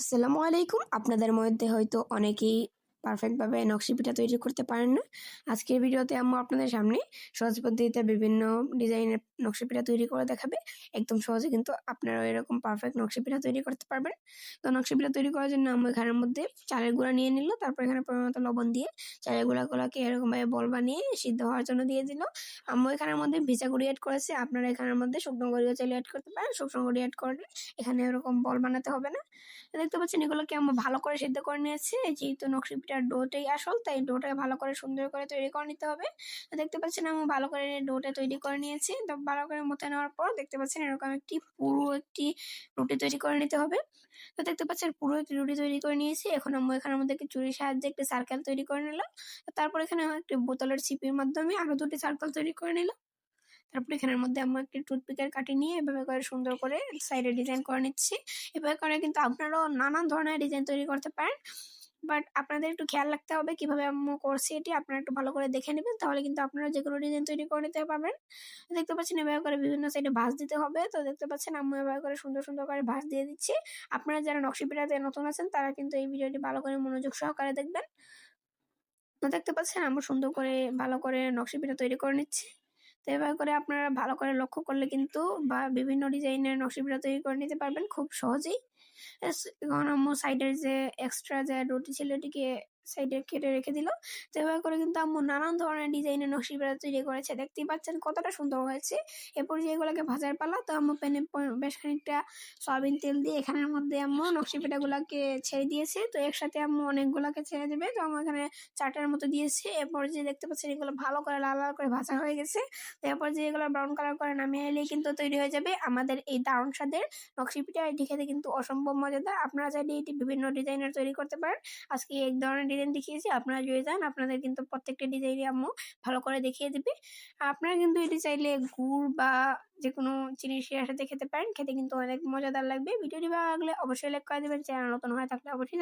আসসালামু আলাইকুম। আপনাদের মধ্যে হয়তো অনেকেই পারফেক্টভাবে নকশি পিঠা তৈরি করতে পারেন না। আজকের ভিডিওতে আম্মু আপনাদের সামনে সহজ পদ্ধতিতে বিভিন্ন ডিজাইনের নকশি পিঠা তৈরি করে দেখাবে। একদম সহজে কিন্তু আপনারাও এরকম পারফেক্ট নকশি পিঠা তৈরি করতে পারবেন। তো নকশি পিঠা তৈরি করার জন্য আম্মু এখানের মধ্যে চালের গুঁড়া নিয়ে নিল, তারপর এখানে পরিমাণ মতো লবণ দিয়ে চালের গুঁড়াগুলোকে এরকমভাবে বল বানিয়ে সিদ্ধ হওয়ার জন্য দিয়ে দিল। আম্মু এখানের মধ্যে ভিজা গুঁড়ি অ্যাড করেছে, আপনারা এখানের মধ্যে শুকনো গুঁড়িও চাইলে অ্যাড করতে পারেন। শুকনো গুঁড়ি অ্যাড করলে এখানে এরকম বল বানাতে হবে না। দেখতে পাচ্ছেন এগুলোকে আমরা ভালো করে সিদ্ধ করে নিয়েছি। যেহেতু নকশি পিঠার ডোটাই আসল, তাই ডোটাকে ভালো করে সুন্দর করে তৈরি করে নিতে হবে। তো দেখতে পাচ্ছেন আমি ভালো করে ডোটা তৈরি করে নিয়েছি। তো ভালো করে মতে নেওয়ার পর দেখতে পাচ্ছেন এরকম পুরো একটি রুটি তৈরি করে নিতে হবে। তো দেখতে পাচ্ছেন পুরো একটি রুটি তৈরি করে নিয়েছি। এখন আমি এখানের মধ্যে একটি চুরির সাহায্যে একটি সার্কেল তৈরি করে নিলাম। তারপর এখানে একটি বোতলের ছিপির মাধ্যমে আরো দুটি সার্কেল তৈরি করে নিলাম। তারপরে এখানের মধ্যে আমরা একটি টুথপিকের কাঠি নিয়ে এভাবে করে সুন্দর করে সাইডে ডিজাইন করে নিচ্ছি। এভাবে করে কিন্তু আপনারাও নানান ধরনের ডিজাইন তৈরি করতে পারেন, বাট আপনাদের একটু খেয়াল রাখতে হবে কিভাবে আম্মু করছি এটি আপনারা একটু ভালো করে দেখে নেবেন, তাহলে কিন্তু আপনারা যে কোনো ডিজাইন তৈরি করে নিতে পারবেন। দেখতে পাচ্ছেন এভাবে করে বিভিন্ন সাইডে ভাঁজ দিতে হবে। তো দেখতে পাচ্ছেন আম্মু এভাবে করে সুন্দর সুন্দর করে ভাঁজ দিয়ে দিচ্ছি। আপনারা যারা নকশি পিঠাতে নতুন আছেন তারা কিন্তু এই ভিডিওটি ভালো করে মনোযোগ সহকারে দেখবেন। তো দেখতে পাচ্ছেন আমরা সুন্দর করে ভালো করে নকশি পিঠা তৈরি করে নিচ্ছি। তো এভাবে করে আপনারা ভালো করে লক্ষ্য করলে কিন্তু বা বিভিন্ন ডিজাইনের নকশি পিঠা তৈরি করে নিতে পারবেন খুব সহজেই। এখন আম্মু সাইডের যে এক্সট্রা যে রুটি ছিল এটিকে সাইডে কেটে রেখে দিল। তো এভাবে করে কিন্তু আম্মু নানান ধরনের ডিজাইনের নকশি পিঠা তৈরি করেছে, দেখতেই পাচ্ছেন কতটা সুন্দর হয়েছে। এরপর যে এগুলোকে ভাজার পালা, তো আম্মু প্যানে বেশ খানিকটা সয়াবিন তেল দিয়ে এখানের মধ্যে আম্মু নকশি পিঠাগুলোকে ছেড়ে দিয়েছে। তো একসাথে আম্মু অনেকগুলোকে ছেড়ে দেবে, তো আমি এখানে চারটার মতো দিয়েছি। এরপর যে দেখতে পাচ্ছেন এগুলো ভালো করে লাল লাল করে ভাজা হয়ে গেছে। তো এরপর যে এগুলো ব্রাউন কালার করে নামিয়ে এলেই কিন্তু তৈরি হয়ে যাবে আমাদের এই দারুণ স্বাদের নকশি পিঠা। এটি খেতে কিন্তু অসম্ভব মজাদার। আপনারা চাইলে এটি বিভিন্ন ডিজাইনের তৈরি করতে পারেন। আজকে এক ধরনের ডিজাইন দেখিয়েছি, আপনারা যদি চান আপনাদের কিন্তু প্রত্যেকটা ডিজাইনই আম্মু ভালো করে দেখিয়ে দিবে। আপনারা কিন্তু এটি চাইলে গুড় বা যে কোনো জিনিস এর সাথে খেতে পারেন, খেতে কিন্তু অনেক মজাদার লাগবে। ভিডিওটি ভালো লাগলে অবশ্যই লাইক করে দেবেন, চ্যানেল নতুন হয়ে থাকলে অবশ্যই